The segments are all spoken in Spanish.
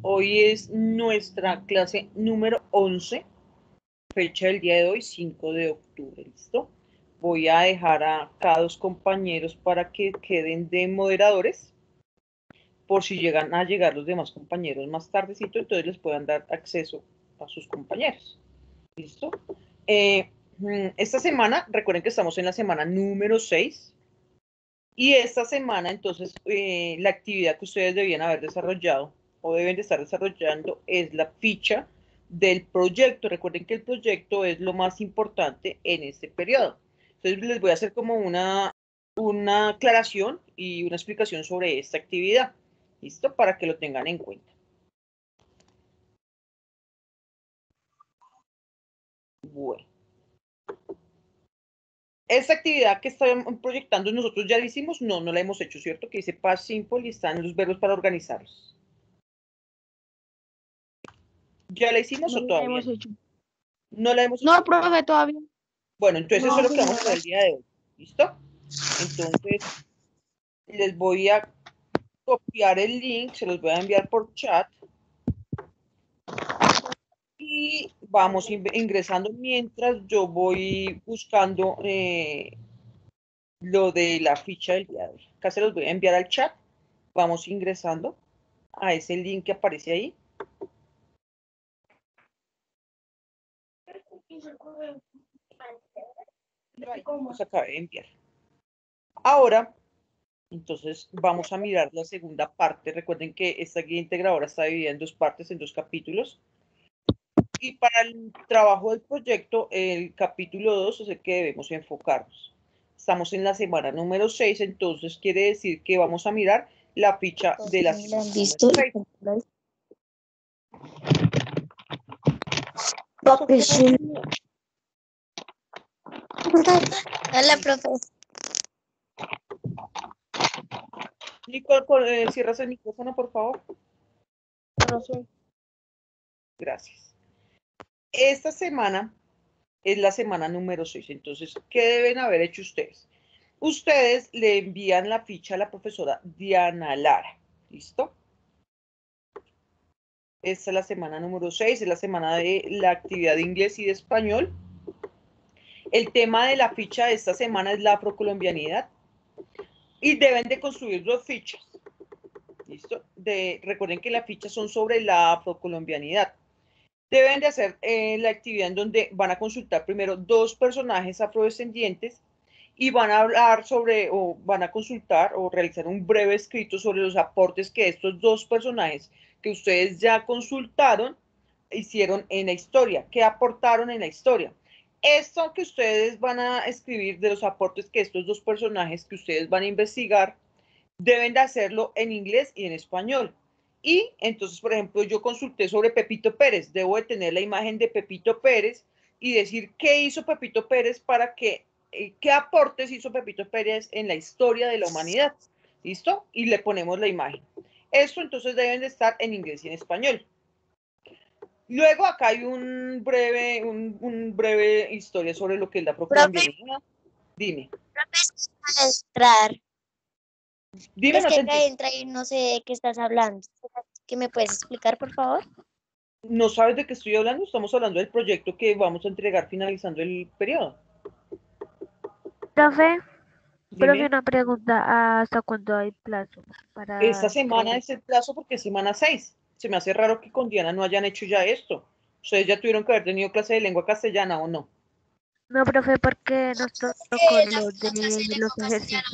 Hoy es nuestra clase número 11, fecha del día de hoy, 5 de octubre, ¿listo? Voy a dejar a cada dos compañeros para que queden de moderadores, por si llegan a llegar los demás compañeros más tardecito, entonces les puedan dar acceso a sus compañeros, ¿listo? Esta semana, recuerden que estamos en la semana número 6, y esta semana, entonces, la actividad que ustedes debían haber desarrollado o deben de estar desarrollando es la ficha del proyecto. Recuerden que el proyecto es lo más importante en este periodo. Entonces, les voy a hacer como una aclaración y una explicación sobre esta actividad. ¿Listo? Para que lo tengan en cuenta. Bueno. Esta actividad que están proyectando nosotros ya la hicimos, no la hemos hecho, ¿cierto? Que dice past simple y están los verbos para organizarlos. ¿Ya la hicimos No o la todavía hemos no? hecho. ¿No la hemos hecho? No, profe, todavía. Bueno, entonces eso No, es lo que vamos a hacer señora. el día de hoy. ¿Listo? Entonces, les voy a copiar el link, se los voy a enviar por chat. Y vamos ingresando mientras yo voy buscando lo de la ficha del día de hoy. Acá se los voy a enviar al chat. Vamos ingresando a ese link que aparece ahí. Los acabé de enviar. Ahora, entonces, vamos a mirar la segunda parte. Recuerden que esta guía integradora está dividida en dos partes, en dos capítulos. Y para el trabajo del proyecto, el capítulo 2 es el que debemos enfocarnos. Estamos en la semana número 6, entonces quiere decir que vamos a mirar la ficha de la semana número 6. Hola, profe. Nicole, cierras el micrófono, por favor. Profe. Gracias. Esta semana es la semana número 6, entonces, ¿qué deben haber hecho ustedes? Ustedes le envían la ficha a la profesora Diana Lara, ¿listo? Esta es la semana número 6, es la semana de la actividad de inglés y de español. El tema de la ficha de esta semana es la afrocolombianidad y deben de construir dos fichas. ¿Listo? Recuerden que las fichas son sobre la afrocolombianidad. Deben de hacer la actividad en donde van a consultar primero dos personajes afrodescendientes y van a hablar sobre, o van a consultar o realizar un breve escrito sobre los aportes que estos dos personajes que ustedes ya consultaron hicieron en la historia, qué aportaron en la historia. Esto que ustedes van a escribir de los aportes que estos dos personajes que ustedes van a investigar, deben de hacerlo en inglés y en español. Y entonces, por ejemplo, yo consulté sobre Pepito Pérez, debo de tener la imagen de Pepito Pérez y decir qué hizo Pepito Pérez para que, qué aportes hizo Pepito Pérez en la historia de la humanidad. ¿Listo? Y le ponemos la imagen. Esto entonces deben de estar en inglés y en español. Luego acá hay un breve historia sobre lo que es la afrocolombianidad. Dime. Profe, entrar. Dime, Es no que te acá entiendo. entra y no sé de qué estás hablando. ¿Qué me puedes explicar, por favor? ¿No sabes de qué estoy hablando? Estamos hablando del proyecto que vamos a entregar finalizando el periodo. Profe, profe, Dime. una pregunta. ¿Hasta cuándo hay plazo Esta para semana entregar? es el plazo porque es semana 6. Se me hace raro que con Diana no hayan hecho ya esto. Ustedes ya tuvieron que haber tenido clase de lengua castellana o no. No, profe, porque nos tocó La lo de clase de los lengua castellana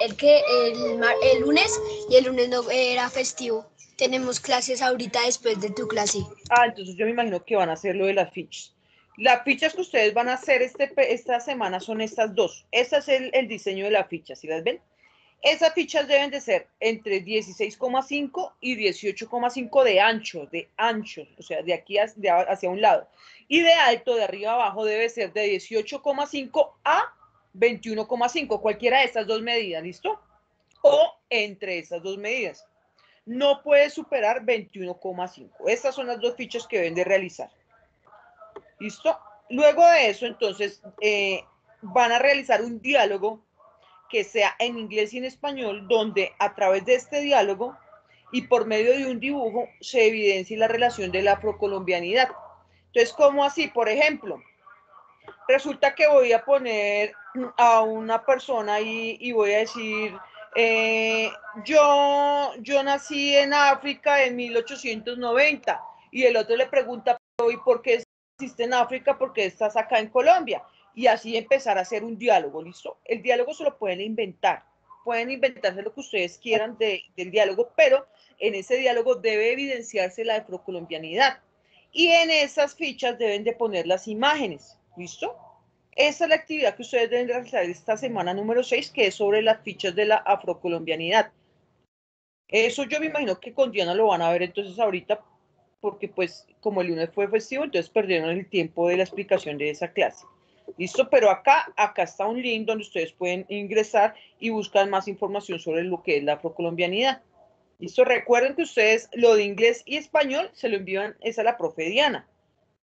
ejercicios. era el lunes y el lunes no era festivo. Tenemos clases ahorita después de tu clase. Entonces yo me imagino que van a hacer lo de las fichas. Las fichas que ustedes van a hacer esta semana son estas dos. Este es el diseño de la ficha, ¿sí las ven? Esas fichas deben de ser entre 16,5 y 18,5 de ancho, o sea, de aquí hacia un lado. Y de alto, de arriba a abajo, debe ser de 18,5 a 21,5, cualquiera de estas dos medidas, ¿listo? O entre esas dos medidas. No puede superar 21,5. Estas son las dos fichas que deben de realizar. ¿Listo? Luego de eso, entonces, van a realizar un diálogo que sea en inglés y en español, donde a través de este diálogo y por medio de un dibujo se evidencia la relación de la afrocolombianidad. Entonces, ¿cómo así? Por ejemplo, resulta que voy a poner a una persona y voy a decir, eh, yo nací en África en 1890 y el otro le pregunta, ¿y por qué naciste en África? ¿Por qué estás acá en Colombia? Y así empezar a hacer un diálogo, ¿listo? El diálogo se lo pueden inventarse lo que ustedes quieran del diálogo, pero en ese diálogo debe evidenciarse la afrocolombianidad. Y en esas fichas deben de poner las imágenes, ¿listo? Esa es la actividad que ustedes deben realizar esta semana número 6, que es sobre las fichas de la afrocolombianidad. Eso yo me imagino que con Diana lo van a ver entonces ahorita, porque pues como el lunes fue festivo, entonces perdieron el tiempo de la explicación de esa clase. ¿Listo? Pero acá está un link donde ustedes pueden ingresar y buscar más información sobre lo que es la afrocolombianidad. ¿Listo? Recuerden que ustedes lo de inglés y español se lo envían es a la profe Diana.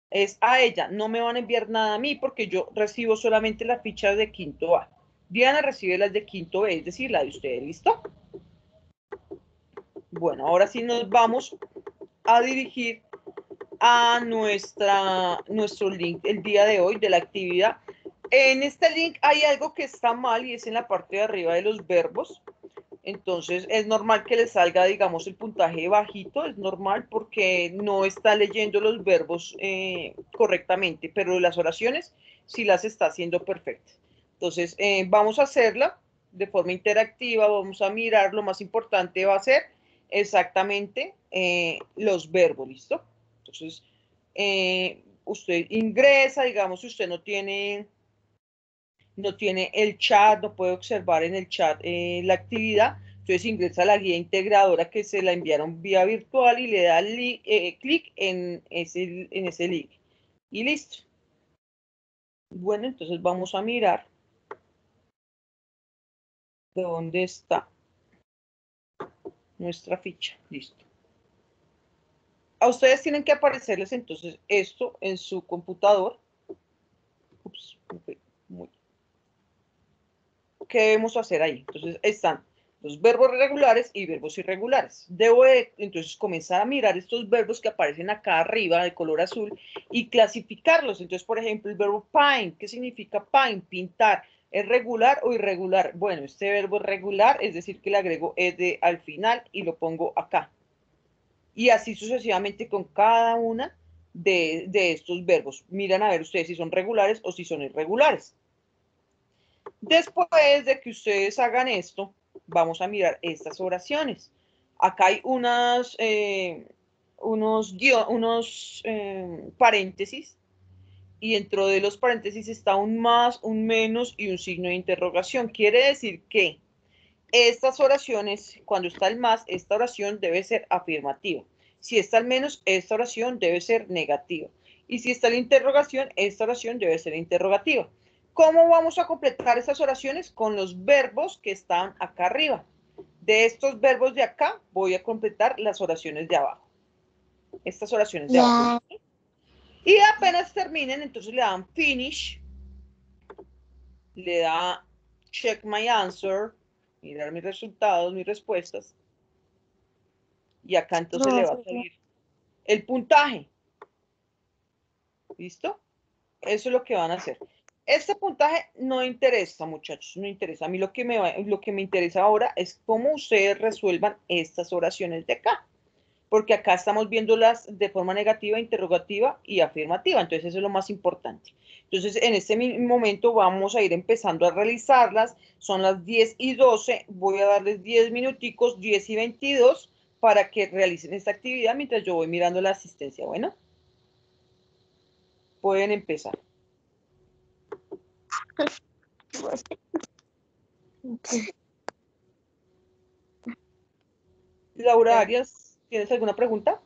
Es a ella, no me van a enviar nada a mí porque yo recibo solamente las fichas de quinto A. Diana recibe las de quinto B, es decir, la de ustedes, ¿listo? Bueno, ahora sí nos vamos a dirigir a nuestro link el día de hoy de la actividad. En este link hay algo que está mal y es en la parte de arriba de los verbos. Entonces es normal que le salga, digamos, el puntaje bajito, es normal porque no está leyendo los verbos correctamente, pero las oraciones sí las está haciendo perfectas. Entonces vamos a hacerla de forma interactiva, vamos a mirar, lo más importante va a ser exactamente los verbos, ¿listo? Entonces usted ingresa, digamos, si usted no tiene el chat, no puede observar en el chat la actividad, entonces ingresa a la guía integradora que se la enviaron vía virtual y le da clic en ese link. Y listo. Bueno, entonces vamos a mirar de dónde está nuestra ficha. Listo. A ustedes tienen que aparecerles entonces esto en su computador. Ups, muy. ¿Qué debemos hacer ahí? Entonces están los verbos regulares y verbos irregulares. Debo entonces comenzar a mirar estos verbos que aparecen acá arriba de color azul y clasificarlos. Entonces, por ejemplo, el verbo paint, ¿qué significa paint? Pintar. ¿Es regular o irregular? Bueno, este verbo es regular, es decir, que le agrego ed al final y lo pongo acá. Y así sucesivamente con cada una de estos verbos. Miran a ver ustedes si son regulares o si son irregulares. Después de que ustedes hagan esto, vamos a mirar estas oraciones. Acá hay unos paréntesis y dentro de los paréntesis está un más, un menos y un signo de interrogación. Quiere decir que estas oraciones, cuando está el más, esta oración debe ser afirmativa. Si está el menos, esta oración debe ser negativa. Y si está la interrogación, esta oración debe ser interrogativa. ¿Cómo vamos a completar estas oraciones? Con los verbos que están acá arriba. De estos verbos de acá, voy a completar las oraciones de abajo. Estas oraciones de abajo. Y apenas terminen, entonces le dan finish, le da check my answer, mirar mis resultados, mis respuestas. Y acá entonces le va a salir el puntaje. ¿Listo? Eso es lo que van a hacer. Este puntaje no interesa, muchachos, no interesa. A mí lo que me interesa ahora es cómo ustedes resuelvan estas oraciones de acá. Porque acá estamos viéndolas de forma negativa, interrogativa y afirmativa. Entonces eso es lo más importante. Entonces en este momento vamos a ir empezando a realizarlas. Son las 10:12. Voy a darles 10 minuticos, 10:22, para que realicen esta actividad mientras yo voy mirando la asistencia. Bueno, pueden empezar. Laura Arias, ¿tienes alguna pregunta?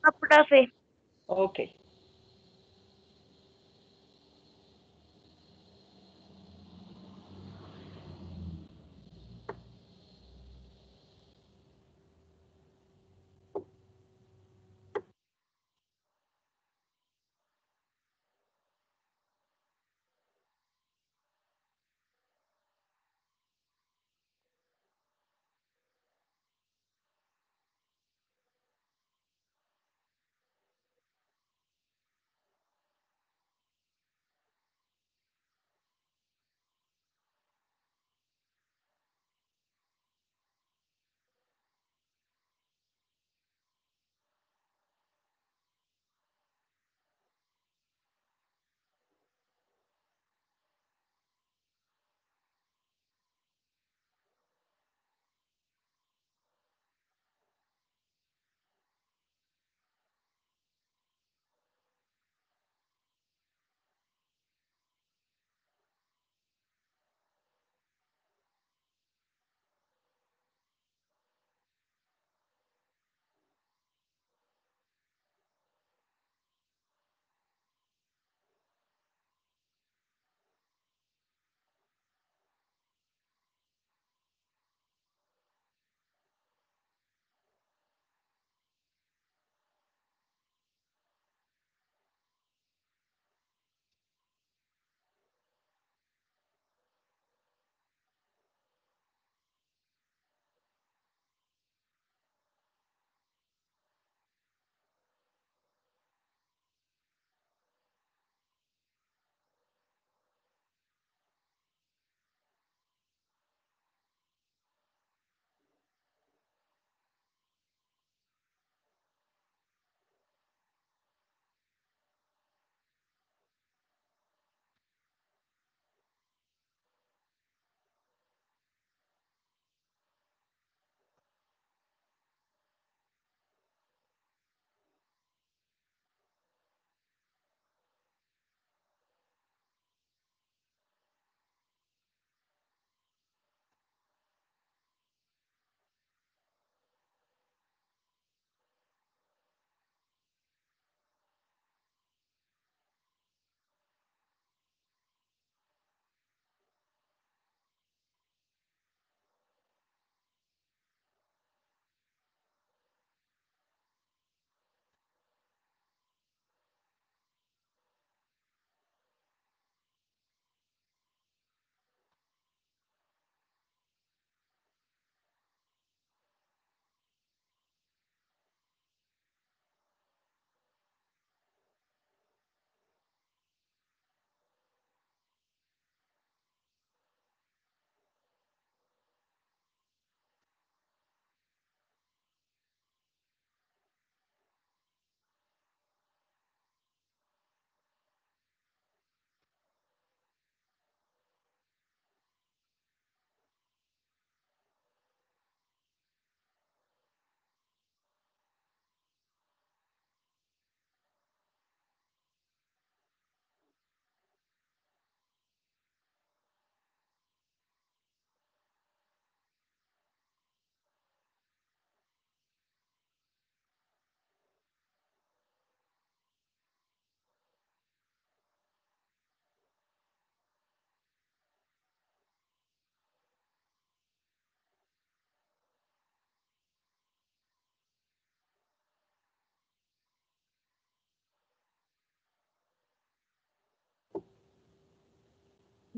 No, profe. Ok.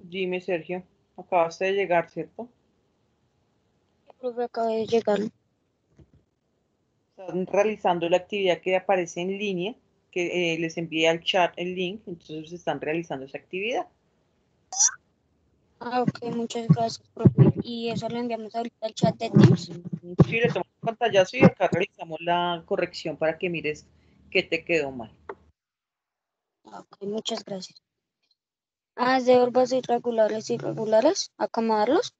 Dime, Sergio, acabaste de llegar, ¿cierto? Profe, acabo de llegar. Están realizando la actividad que aparece en línea, que les envié al chat el link, entonces están realizando esa actividad. Ah, ok, muchas gracias, profe. Y eso lo enviamos ahorita al chat de Teams. Sí, le tomamos pantallazo y acá realizamos la corrección para que mires qué te quedó mal. Ah, ok, muchas gracias. Ah, es de verbos irregulares, irregulares. Acomodarlos.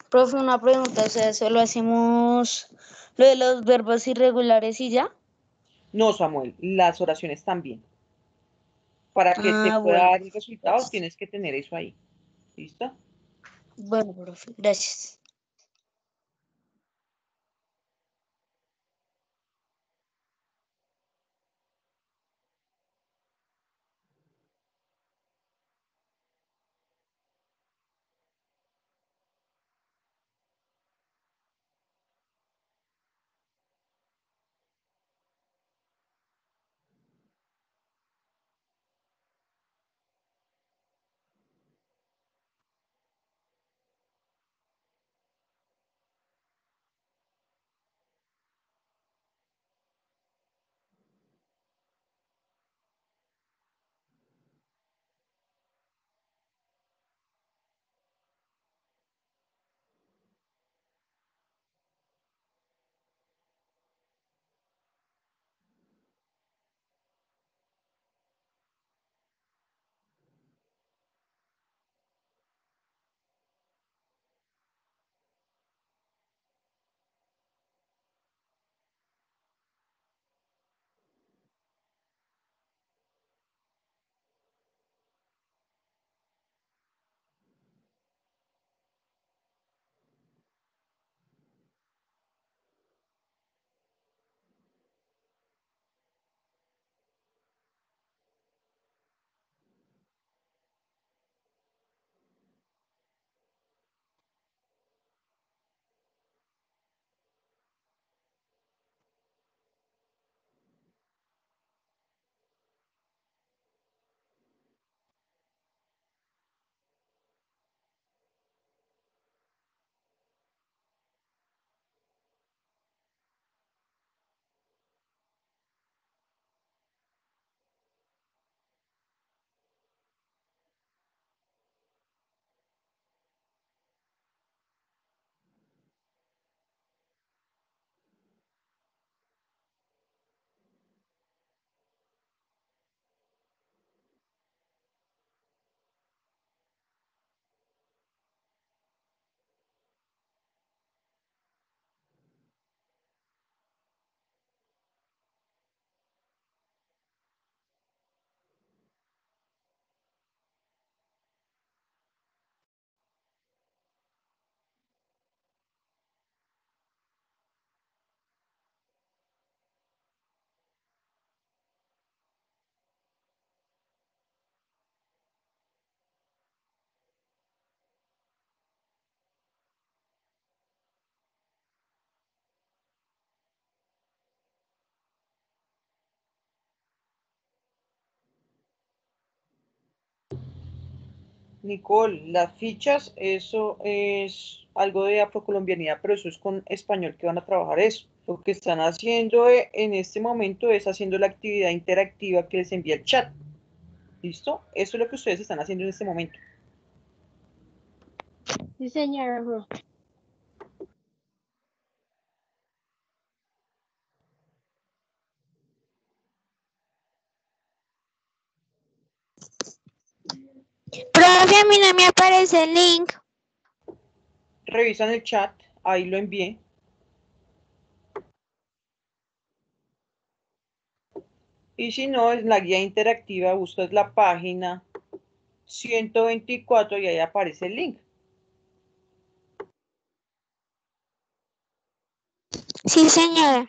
Profe, una pregunta, o sea, solo hacemos lo de los verbos irregulares y ya. No, Samuel, las oraciones también. Para que te Ah, pueda bueno. dar el resultado, Gracias. tienes que tener eso ahí. ¿Listo? Bueno, profe, gracias. Nicole, las fichas, eso es algo de afrocolombianidad, pero eso es con español que van a trabajar eso. Lo que están haciendo en este momento es haciendo la actividad interactiva que les envía el chat. ¿Listo? Eso es lo que ustedes están haciendo en este momento. Sí, señora. Profe, a mí no me aparece el link. Revisan el chat, ahí lo envié. Y si no, en la guía interactiva buscas la página 124 y ahí aparece el link. Sí, señora.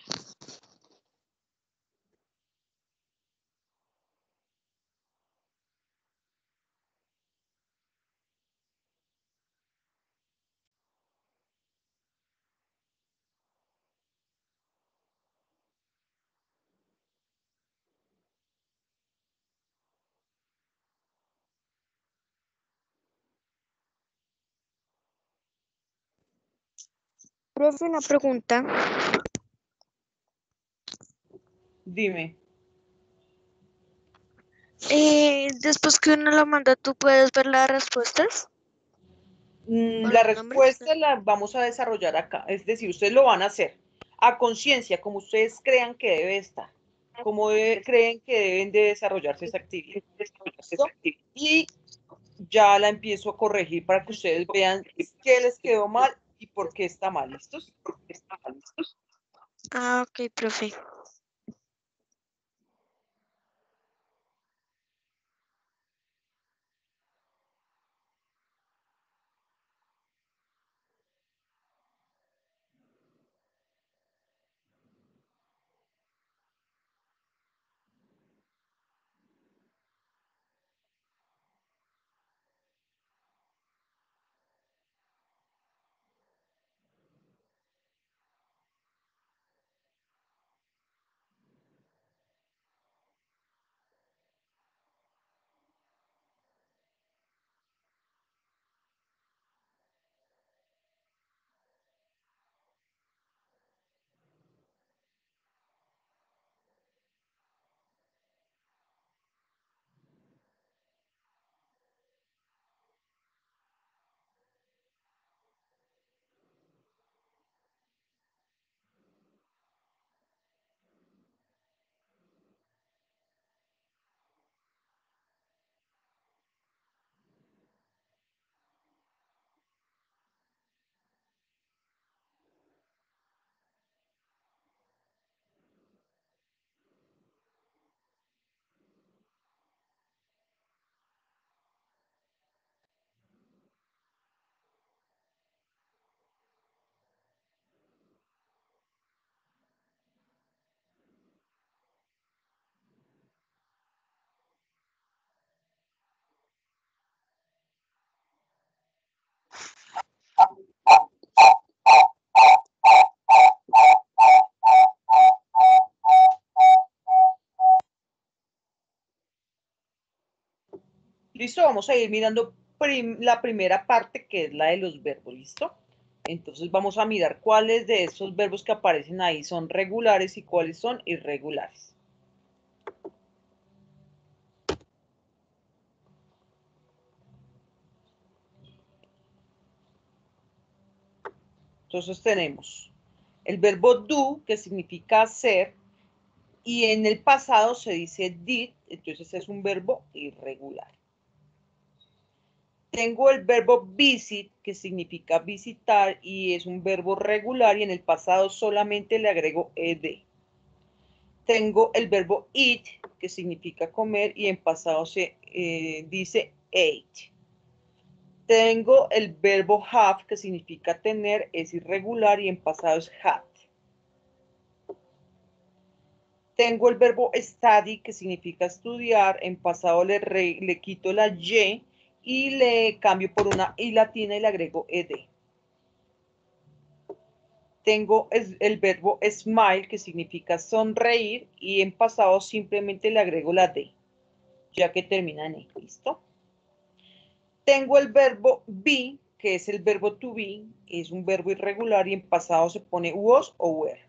Profe, una pregunta. Dime. Después que uno lo manda, ¿tú puedes ver las respuestas? ¿Con La los nombres? respuesta la vamos a desarrollar acá, es decir, ustedes lo van a hacer a conciencia, como ustedes crean que debe estar, como creen que deben de desarrollarse esa actividad. ¿Listo? Y ya la empiezo a corregir para que ustedes vean qué les quedó mal y por qué está mal. ¿Listos? Ah, ok, profe. Listo, vamos a ir mirando la primera parte que es la de los verbos, ¿listo? Entonces vamos a mirar cuáles de esos verbos que aparecen ahí son regulares y cuáles son irregulares. Entonces tenemos el verbo do, que significa hacer, y en el pasado se dice did, entonces es un verbo irregular. Tengo el verbo visit, que significa visitar, y es un verbo regular, y en el pasado solamente le agrego ed. Tengo el verbo eat, que significa comer, y en pasado se dice ate. Tengo el verbo have, que significa tener, es irregular, y en pasado es had. Tengo el verbo study, que significa estudiar, en pasado le quito la y le cambio por una I latina y le agrego ed. Tengo el verbo smile, que significa sonreír, y en pasado simplemente le agrego la D, ya que termina en E. ¿Listo? Tengo el verbo be, que es el verbo to be, es un verbo irregular y en pasado se pone was o were.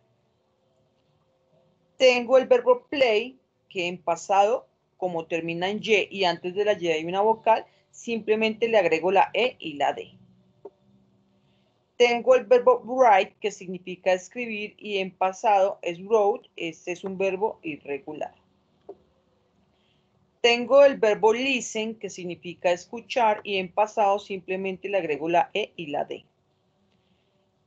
Tengo el verbo play, que en pasado, como termina en Y y antes de la Y hay una vocal, simplemente le agrego la E y la D. Tengo el verbo write, que significa escribir, y en pasado es wrote, este es un verbo irregular. Tengo el verbo listen, que significa escuchar, y en pasado simplemente le agrego la E y la D.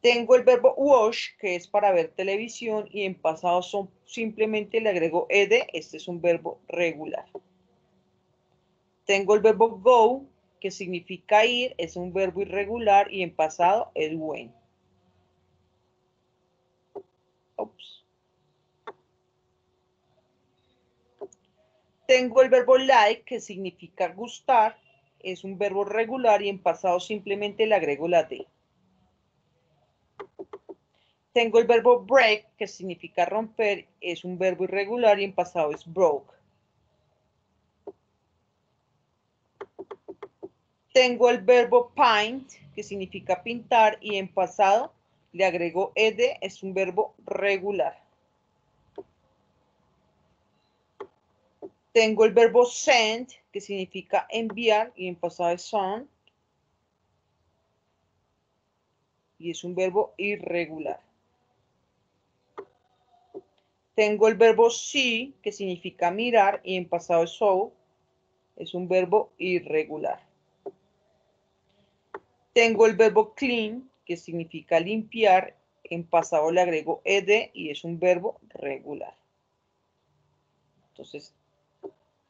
Tengo el verbo watch, que es para ver televisión, y en pasado simplemente le agrego ed, este es un verbo regular. Tengo el verbo go, que significa ir, es un verbo irregular, y en pasado es went. Ups. Tengo el verbo like, que significa gustar, es un verbo regular, y en pasado simplemente le agrego la d. Tengo el verbo break, que significa romper, es un verbo irregular y en pasado es broke. Tengo el verbo paint, que significa pintar, y en pasado le agrego ed, es un verbo regular. Tengo el verbo send, que significa enviar, y en pasado es sent, y es un verbo irregular. Tengo el verbo see, que significa mirar, y en pasado es saw, es un verbo irregular. Tengo el verbo clean, que significa limpiar, en pasado le agrego ed y es un verbo regular. Entonces,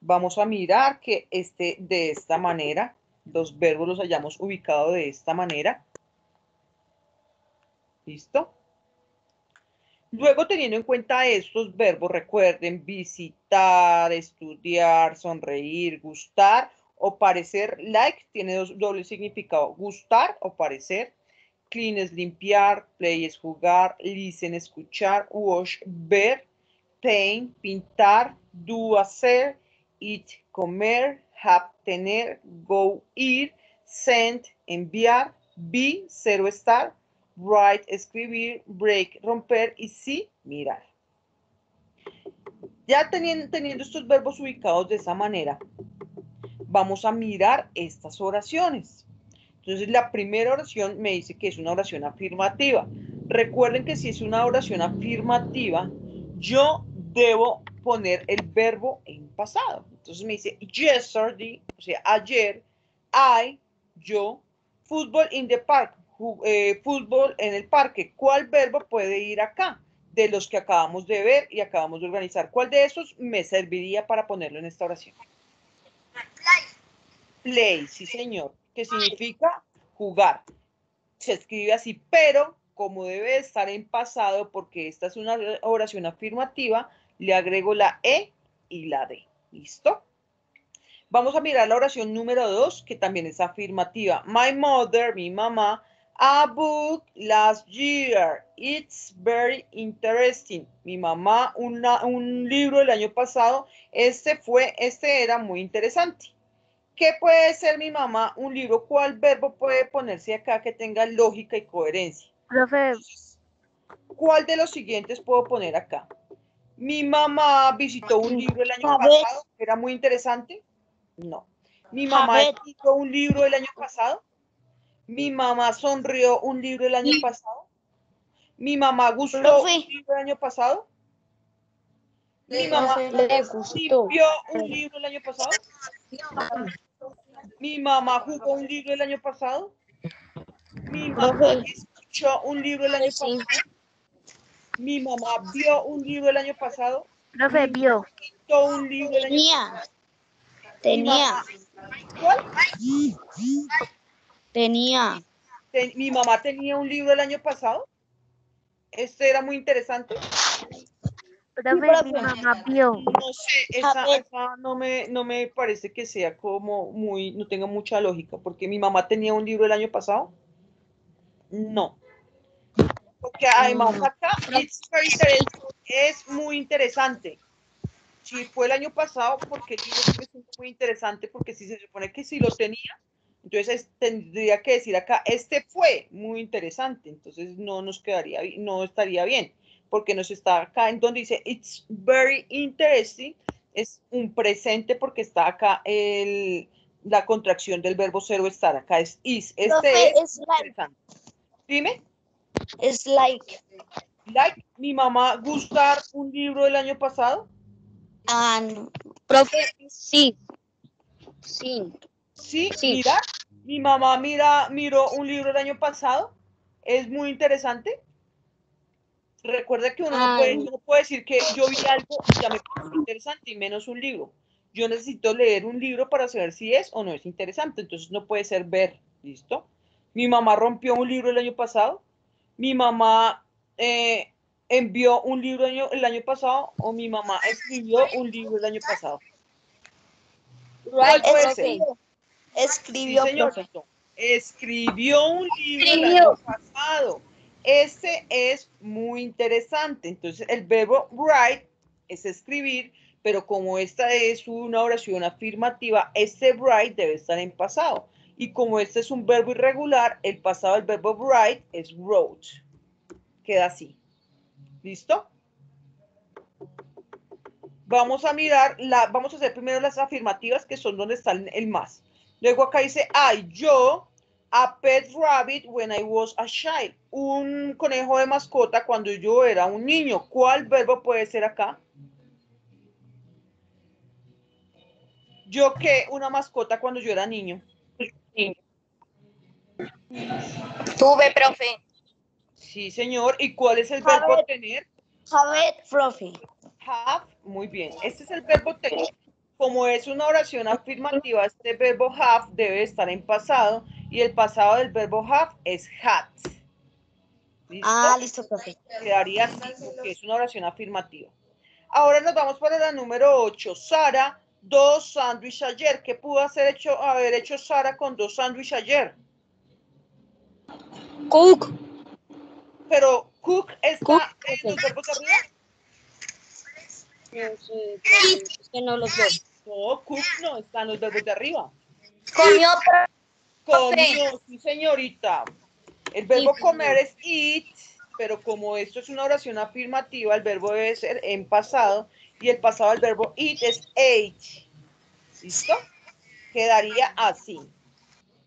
vamos a mirar que de esta manera, los verbos los hayamos ubicado de esta manera. ¿Listo? Luego, teniendo en cuenta estos verbos, recuerden visitar, estudiar, sonreír, gustar o parecer. Like tiene doble significado, gustar o parecer. Clean es limpiar, play es jugar, listen escuchar, watch ver, paint pintar, do hacer, eat comer, have tener, go ir, send enviar, be ser o estar, write escribir, break romper y see mirar. Ya teniendo estos verbos ubicados de esa manera, vamos a mirar estas oraciones. Entonces, la primera oración me dice que es una oración afirmativa. Recuerden que si es una oración afirmativa, yo debo poner el verbo en pasado. Entonces me dice yesterday, o sea, ayer, yo, football in the park, fútbol en el parque. ¿Cuál verbo puede ir acá? De los que acabamos de ver y acabamos de organizar. ¿Cuál de esos me serviría para ponerlo en esta oración? Play, sí señor, que significa jugar. Se escribe así, pero como debe estar en pasado, porque esta es una oración afirmativa, le agrego la E y la D. ¿Listo? Vamos a mirar la oración número 2, que también es afirmativa. My mother, mi mamá, a book last year. It's very interesting. Mi mamá, un libro del año pasado. Este era muy interesante. ¿Qué puede ser mi mamá? Un libro. ¿Cuál verbo puede ponerse acá que tenga lógica y coherencia? Profe, ¿Cuál de los siguientes puedo poner acá? Mi mamá visitó un libro el año pasado. ¿Era muy interesante? No. Mi mamá escribió un libro el año pasado. Mi mamá sonrió un libro el año pasado. Mi mamá gustó un libro el año pasado. Mi mamá le gustó. limpió un libro el año pasado. Mi mamá jugó un libro el año pasado. Mi mamá escuchó un libro el año pasado. Mi mamá vio un libro el año pasado. Profe, vio. Leyó un libro el año pasado. Tenía. Mi mamá tenía un libro el año pasado. Este era muy interesante. Profe, mi mamá vio. No sé, esa no me parece que sea como no tenga mucha lógica, porque mi mamá tenía un libro el año pasado. No. Porque además acá es muy interesante. Si fue el año pasado, porque el libro sigue siendo muy interesante, porque si se supone que sí lo tenía, entonces tendría que decir acá, este fue muy interesante, entonces no nos quedaría, no estaría bien, porque nos está acá en donde dice it's very interesting, es un presente porque está acá la contracción del verbo ser o estar, acá es is, es interesante. Dime. Es like. Like, mi mamá gustar un libro del año pasado. No. Profe, sí. Sí. Sí, mirar. Mi mamá miró un libro el año pasado. es muy interesante. Recuerda que uno Ay, no puede decir que yo vi algo y ya me pareció interesante, y menos un libro. Yo necesito leer un libro para saber si es o no es interesante, entonces no puede ser ver, ¿listo? Mi mamá rompió un libro el año pasado, mi mamá envió un libro el año pasado, o mi mamá escribió un libro el año pasado. ¿Cuál right, puede ser? profe. Sí, Escribió, profe. señorito. Escribió un libro el año Escribió. pasado. Este es muy interesante. Entonces, el verbo write es escribir, pero como esta es una oración afirmativa, este write debe estar en pasado. Y como este es un verbo irregular, el pasado del verbo write es wrote. Queda así. ¿Listo? Vamos a mirar, vamos a hacer primero las afirmativas, que son donde está el más. Luego acá dice, yo, a pet rabbit when I was a child. Un conejo de mascota cuando yo era un niño. ¿Cuál verbo puede ser acá? Yo qué, una mascota cuando yo era niño. Tuve, profe. Sí, señor. ¿Y cuál es el Have verbo it, tener? have it, profe. Have, muy bien. Este es el verbo tener. Como es una oración afirmativa, este verbo have debe estar en pasado y el pasado del verbo have es had. ¿Listo? Listo, profe. Quedaría así porque es una oración afirmativa. Ahora nos vamos para la número 8. Sara, 2 sándwiches ayer. ¿Qué pudo haber hecho Sara con 2 sándwiches ayer? Cook. Pero cook Cook, está en profe. los verbos de arriba. No sé, profe, es que no los veo. No, cook no está en los verbos de arriba. Comió, profe. Comió, sí, señorita. El Sí, verbo comió. comer es eat, pero como esto es una oración afirmativa, el verbo debe ser en pasado y el pasado del verbo eat es ate. ¿Listo? Quedaría así.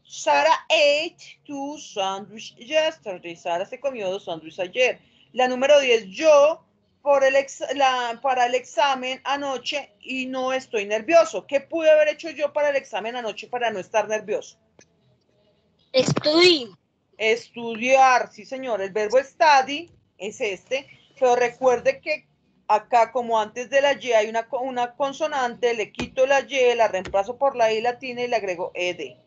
Sara ate 2 sándwiches yesterday. Sara se comió 2 sándwiches ayer. La número 10, yo para el examen anoche y no estoy nervioso. ¿Qué pude haber hecho yo para el examen anoche para no estar nervioso? Estudio. Estudiar, sí señor, el verbo study es este, pero recuerde que acá como antes de la Y hay una consonante, le quito la Y, la reemplazo por la I latina y le agrego ed.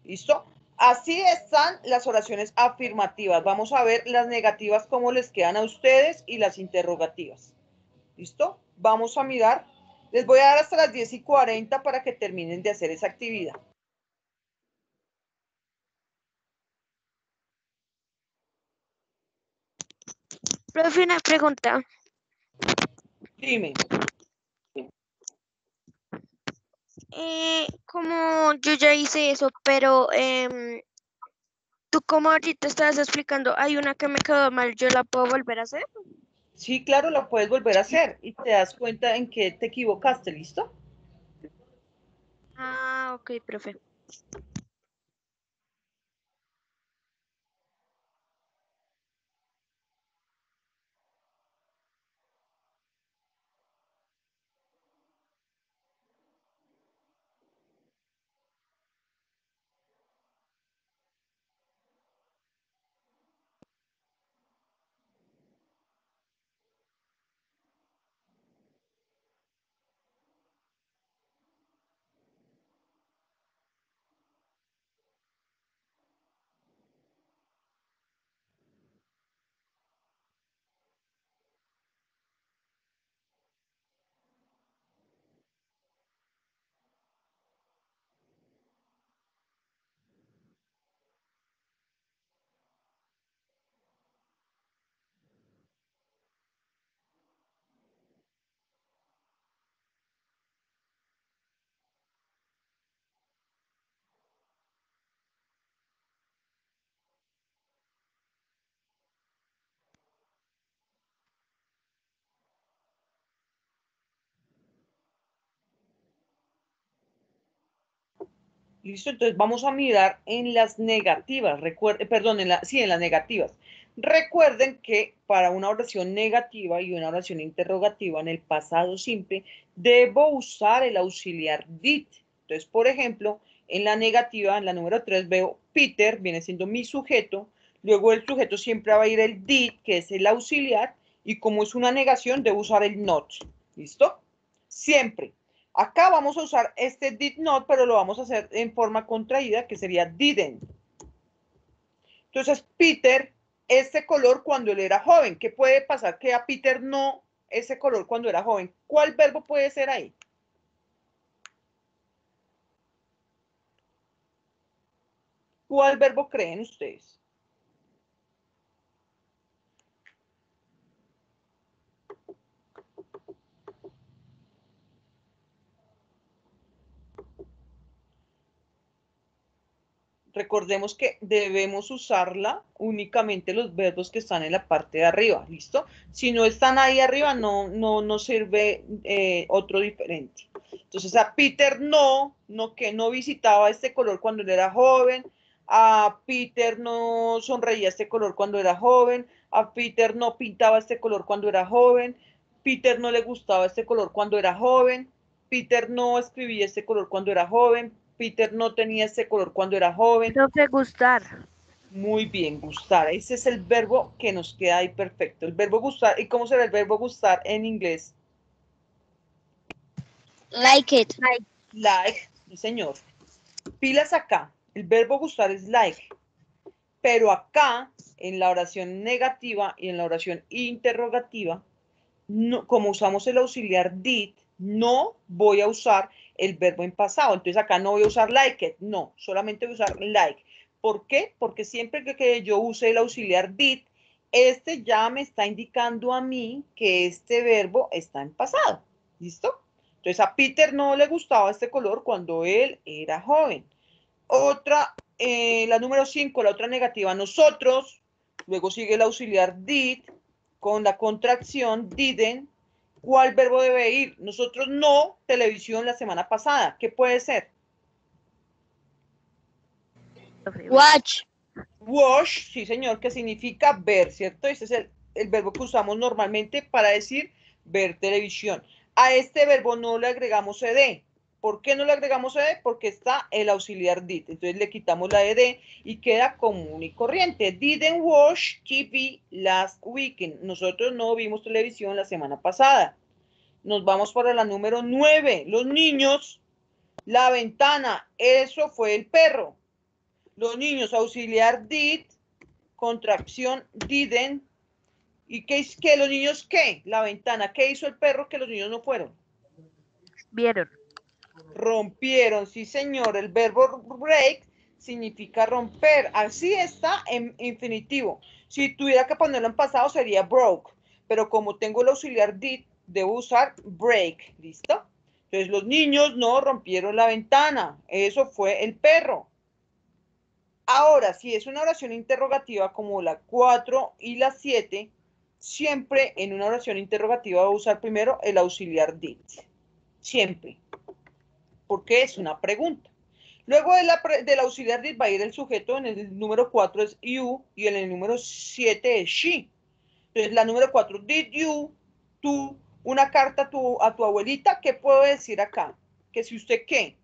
¿Listo? Así están las oraciones afirmativas. Vamos a ver las negativas cómo les quedan a ustedes y las interrogativas. ¿Listo? Vamos a mirar. Les voy a dar hasta las 10:40 para que terminen de hacer esa actividad. Profe, una pregunta. Dime. Como yo ya hice eso, pero tú como ahorita estabas explicando, hay una que me quedó mal, ¿yo la puedo volver a hacer? Sí, claro, lo puedes volver a hacer y te das cuenta en que te equivocaste, ¿listo? Ok, profe. Listo, entonces vamos a mirar en las negativas. Perdón, sí, en las negativas. Recuerden que para una oración negativa y una oración interrogativa en el pasado simple, debo usar el auxiliar did. Entonces, por ejemplo, en la negativa, en la número 3, veo Peter, viene siendo mi sujeto. Luego el sujeto siempre va a ir el did, que es el auxiliar, y como es una negación, debe usar el not. ¿Listo? Siempre. Acá vamos a usar este did not, pero lo vamos a hacer en forma contraída, que sería didn't. Entonces, Peter, este color cuando él era joven. ¿Qué puede pasar que a Peter no ese color cuando era joven? ¿Cuál verbo puede ser ahí? ¿Cuál verbo creen ustedes? Recordemos que debemos usarla únicamente los verbos que están en la parte de arriba, ¿listo? Si no están ahí arriba, no sirve otro diferente. Entonces, a Peter que no visitaba este color cuando él era joven, a Peter no sonreía este color cuando era joven, a Peter no pintaba este color cuando era joven, Peter no le gustaba este color cuando era joven, Peter no escribía este color cuando era joven, Peter no tenía este color cuando era joven. Profe, gustar. Muy bien, gustar. Ese es el verbo que nos queda ahí perfecto. El verbo gustar. ¿Y cómo será el verbo gustar en inglés? Like it. Like, sí, señor. Pilas acá. El verbo gustar es like. Pero acá, en la oración negativa y en la oración interrogativa, no, como usamos el auxiliar did, no voy a usar el verbo en pasado. Entonces acá no voy a usar like it, no, solamente voy a usar like. ¿Por qué? Porque siempre que yo use el auxiliar did, este ya me está indicando a mí que este verbo está en pasado. ¿Listo? Entonces a Peter no le gustaba este color cuando él era joven. Otra, la número 5, la otra negativa, nosotros, luego sigue el auxiliar did, con la contracción didn't. ¿Cuál verbo debe ir? Nosotros no televisión la semana pasada. ¿Qué puede ser? Watch. Watch, sí señor, que significa ver, ¿cierto? Ese es el verbo que usamos normalmente para decir ver televisión. A este verbo no le agregamos ed. ¿Por qué no le agregamos ed? Porque está el auxiliar did. Entonces le quitamos la ed y queda común y corriente. Didn't watch TV last weekend. Nosotros no vimos televisión la semana pasada. Nos vamos para la número 9. Los niños, la ventana, eso fue el perro. Los niños, auxiliar did, contracción didn't. ¿Y qué es que los niños qué? La ventana. ¿Qué hizo el perro que los niños no fueron? Vieron. Rompieron, sí señor. El verbo break significa romper. Así está en infinitivo. Si tuviera que ponerlo en pasado sería broke. Pero como tengo el auxiliar did, debo usar break. ¿Listo? Entonces los niños no rompieron la ventana. Eso fue el perro. Ahora, si es una oración interrogativa como la 4 y la 7, siempre en una oración interrogativa voy a usar primero el auxiliar did. Siempre. Porque es una pregunta. Luego del auxiliar did va a ir el sujeto, en el número 4 es you y en el número 7 es she. Entonces la número 4, did you, tú, una carta a tu abuelita, ¿qué puedo decir acá? Que si usted qué.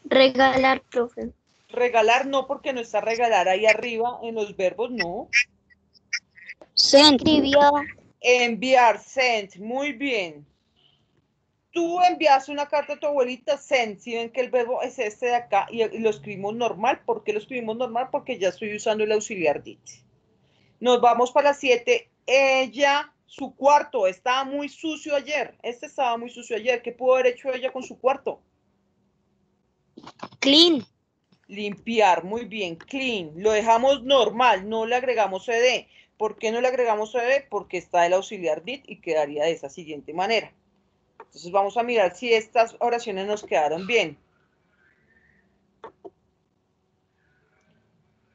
Regalar, profe. Regalar no, porque no está regalar ahí arriba en los verbos, no. Send. Escribió. Enviar, send, muy bien. Tú enviaste una carta a tu abuelita, send. Si ven que el verbo es este de acá y lo escribimos normal. ¿Por qué lo escribimos normal? Porque ya estoy usando el auxiliar did. Nos vamos para 7. Ella, su cuarto, estaba muy sucio ayer. Este estaba muy sucio ayer. ¿Qué pudo haber hecho ella con su cuarto? Clean. Limpiar, muy bien, clean. Lo dejamos normal, no le agregamos ed. ¿Por qué no le agregamos ed? Porque está el auxiliar did y quedaría de esa siguiente manera. Entonces vamos a mirar si estas oraciones nos quedaron bien.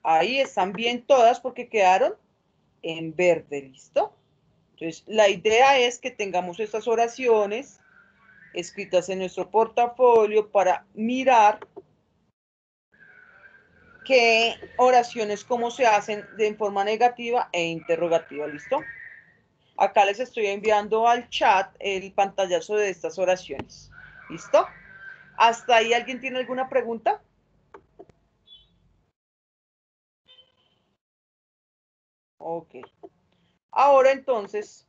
Ahí están bien todas porque quedaron en verde, ¿listo? Entonces la idea es que tengamos estas oraciones escritas en nuestro portafolio para mirar qué oraciones, cómo se hacen de forma negativa e interrogativa, ¿listo? Acá les estoy enviando al chat el pantallazo de estas oraciones, ¿listo? ¿Hasta ahí alguien tiene alguna pregunta? Ok. Ahora entonces